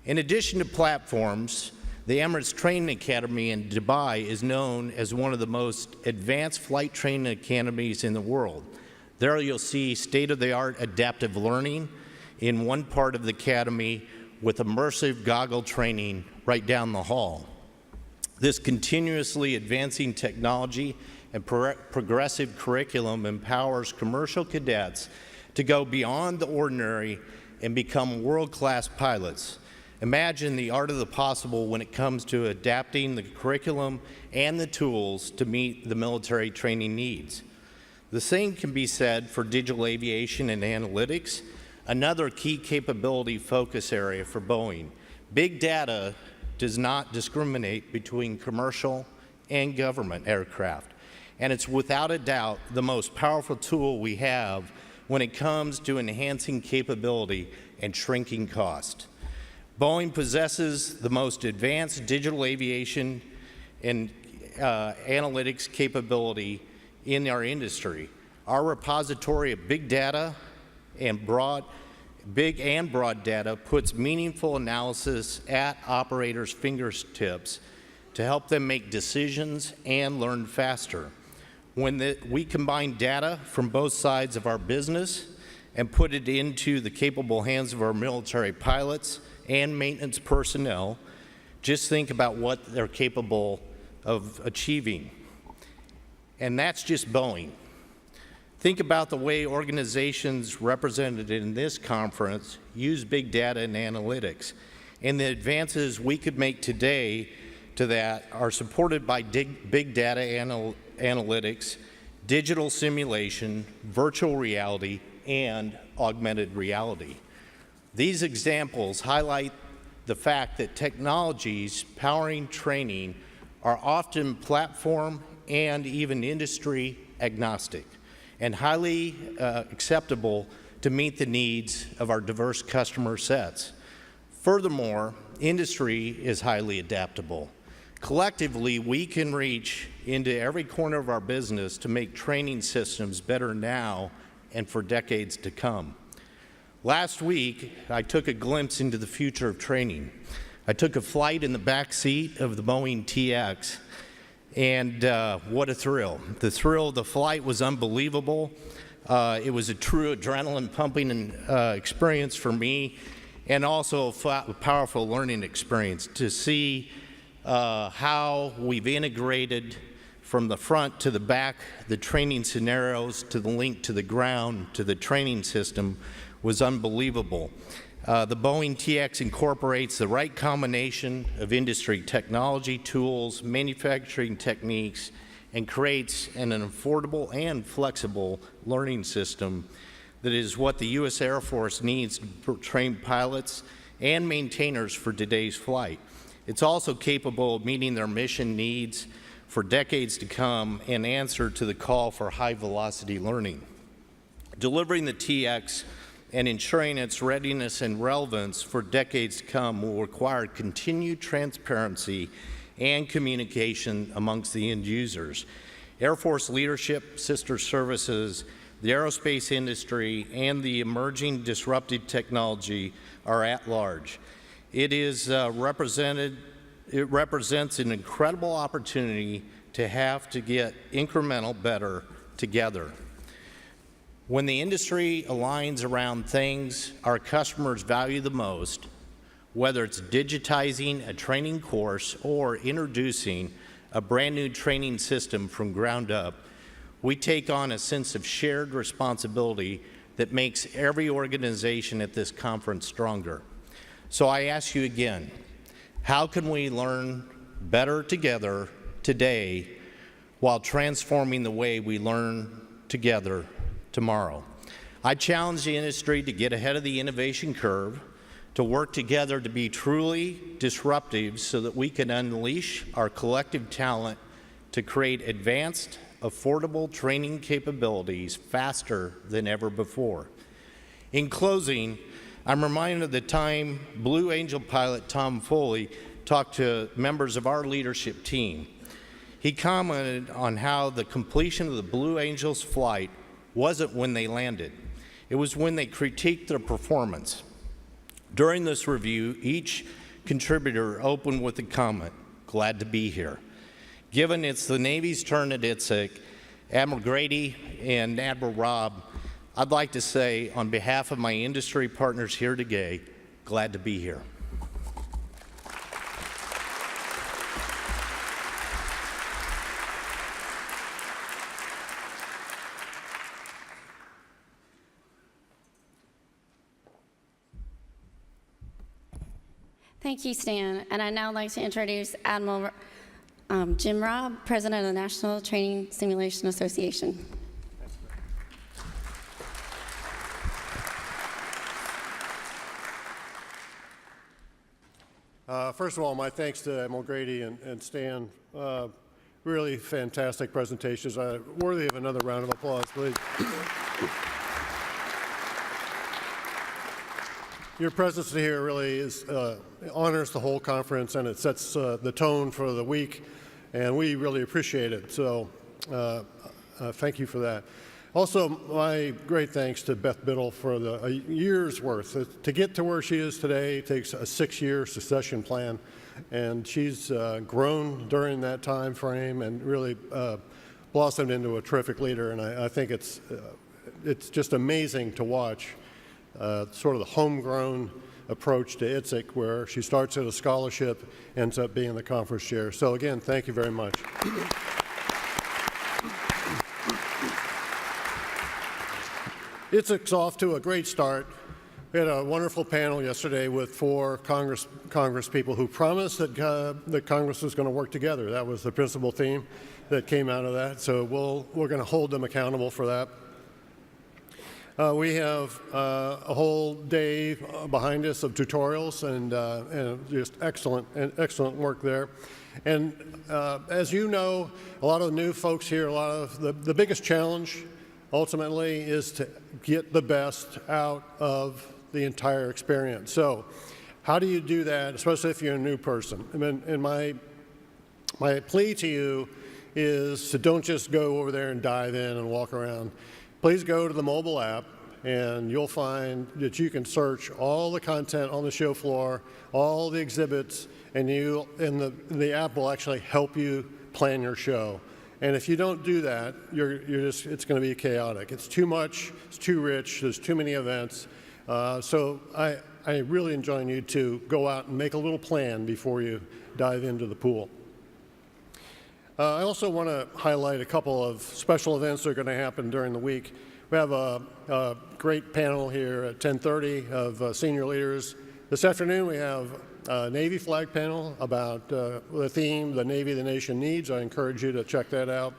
In addition to platforms, the Emirates Training Academy in Dubai is known as one of the most advanced flight training academies in the world. There you'll see state-of-the-art adaptive learning in one part of the academy with immersive goggle training right down the hall. This continuously advancing technology and progressive curriculum empowers commercial cadets to go beyond the ordinary and become world-class pilots. Imagine the art of the possible when it comes to adapting the curriculum and the tools to meet the military training needs. The same can be said for digital aviation and analytics, another key capability focus area for Boeing. Big data does not discriminate between commercial and government aircraft, and it's without a doubt the most powerful tool we have when it comes to enhancing capability and shrinking cost. Boeing possesses the most advanced digital aviation and analytics capability in our industry. Our repository of big data and broad data puts meaningful analysis at operators' fingertips to help them make decisions and learn faster. When we combine data from both sides of our business and put it into the capable hands of our military pilots and maintenance personnel, just think about what they're capable of achieving. And that's just Boeing. Think about the way organizations represented in this conference use big data and analytics. And the advances we could make today to that are supported by big data analytics, digital simulation, virtual reality, and augmented reality. These examples highlight the fact that technologies powering training are often platform and even industry agnostic. and highly acceptable to meet the needs of our diverse customer sets. Furthermore, industry is highly adaptable. Collectively, we can reach into every corner of our business to make training systems better now and for decades to come. Last week, I took a glimpse into the future of training. I took a flight in the back seat of the Boeing TX, and what a thrill. The thrill of the flight was unbelievable. It was a true adrenaline-pumping experience for me, and also a powerful learning experience to see how we've integrated from the front to the back, the training scenarios, to the link to the ground, to the training system was unbelievable. The Boeing TX incorporates the right combination of industry technology, tools, manufacturing techniques, and creates an affordable and flexible learning system that is what the U.S. Air Force needs to train pilots and maintainers for today's flight. It's also capable of meeting their mission needs for decades to come and answer to the call for high-velocity learning. Delivering the TX and ensuring its readiness and relevance for decades to come will require continued transparency and communication amongst the end users. Air Force leadership, sister services, the aerospace industry, and the emerging disruptive technology are at large. It represents an incredible opportunity to have to get incremental better together. When the industry aligns around things our customers value the most, whether it's digitizing a training course or introducing a brand new training system from ground up, we take on a sense of shared responsibility that makes every organization at this conference stronger. So I ask you again, how can we learn better together today while transforming the way we learn together tomorrow? I challenge the industry to get ahead of the innovation curve, to work together to be truly disruptive so that we can unleash our collective talent to create advanced, affordable training capabilities faster than ever before. In closing, I'm reminded of the time Blue Angel pilot Tom Foley talked to members of our leadership team. He commented on how the completion of the Blue Angel's flight wasn't when they landed. It was when they critiqued their performance. During this review, each contributor opened with a comment, "Glad to be here." Given it's the Navy's turn at ITSEC, Admiral Grady and Admiral Robb, I'd like to say on behalf of my industry partners here today, glad to be here. Thank you, Stan. And I'd now like to introduce Admiral Jim Robb, President of the National Training Simulation Association. First of all, my thanks to Admiral Grady and Stan. Really fantastic presentations, worthy of another round of applause, please. Your presence here really honors the whole conference, and it sets the tone for the week, and we really appreciate it. So thank you for that. Also, my great thanks to Beth Biddle for a year's worth. To get to where she is today takes a 6-year succession plan, and she's grown during that time frame and really blossomed into a terrific leader. And I think it's just amazing to watch sort of the homegrown approach to ITSEC, where she starts at a scholarship, ends up being the conference chair. So again, thank you very much. ITSEC's off to a great start. We had a wonderful panel yesterday with 4 Congress people who promised that Congress was going to work together. That was the principal theme that came out of that. So we're going to hold them accountable for that. We have a whole day behind us of tutorials and just excellent work there. And as you know, a lot of the new folks here, a lot of the biggest challenge ultimately is to get the best out of the entire experience. So how do you do that, especially if you're a new person? I mean, and my plea to you is to don't just go over there and dive in and walk around. Please go to the mobile app, and you'll find that you can search all the content on the show floor, all the exhibits, and the app will actually help you plan your show. And if you don't do that, it's going to be chaotic. It's too much, it's too rich, there's too many events. So I really enjoin you to go out and make a little plan before you dive into the pool. I also want to highlight a couple of special events that are going to happen during the week. We have a great panel here at 10:30 of senior leaders. This afternoon we have a Navy flag panel about the theme, The Navy the Nation Needs. I encourage you to check that out.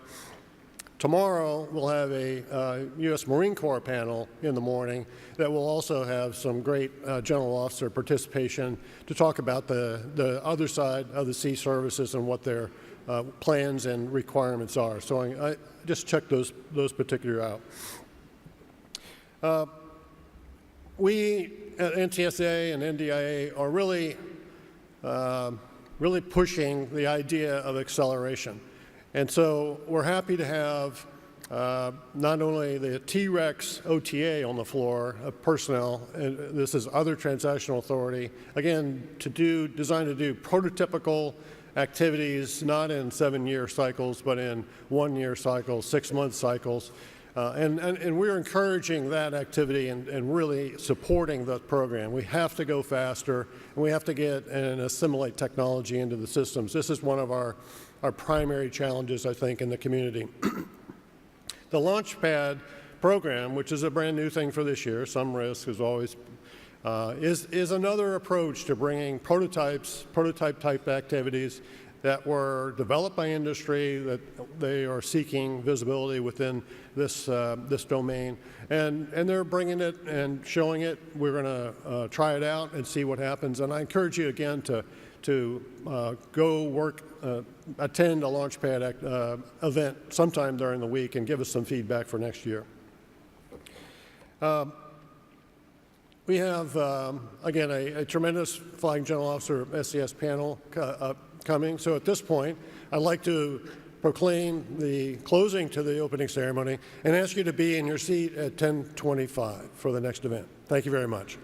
Tomorrow we'll have a U.S. Marine Corps panel in the morning that will also have some great general officer participation to talk about the other side of the sea services and what their plans and requirements are. So I just check those particular out. We at NTSA and NDIA are really pushing the idea of acceleration. And so we're happy to have not only the T-REX OTA on the floor of personnel, and this is other transactional authority, again, designed to do prototypical activities, not in 7-year cycles, but in 1-year cycles, 6-month cycles. And we're encouraging that activity and really supporting the program. We have to go faster, and we have to get and assimilate technology into the systems. This is one of our primary challenges, I think, in the community. The Launchpad program, which is a brand new thing for this year, some risk as always, is another approach to bringing prototype-type activities that were developed by industry, that they are seeking visibility within this domain. And they're bringing it and showing it. We're going to try it out and see what happens. And I encourage you again to go attend a Launchpad event sometime during the week and give us some feedback for next year. We have, again, a tremendous Flying General Officer SCS panel coming. So at this point, I'd like to proclaim the closing to the opening ceremony and ask you to be in your seat at 10:25 for the next event. Thank you very much.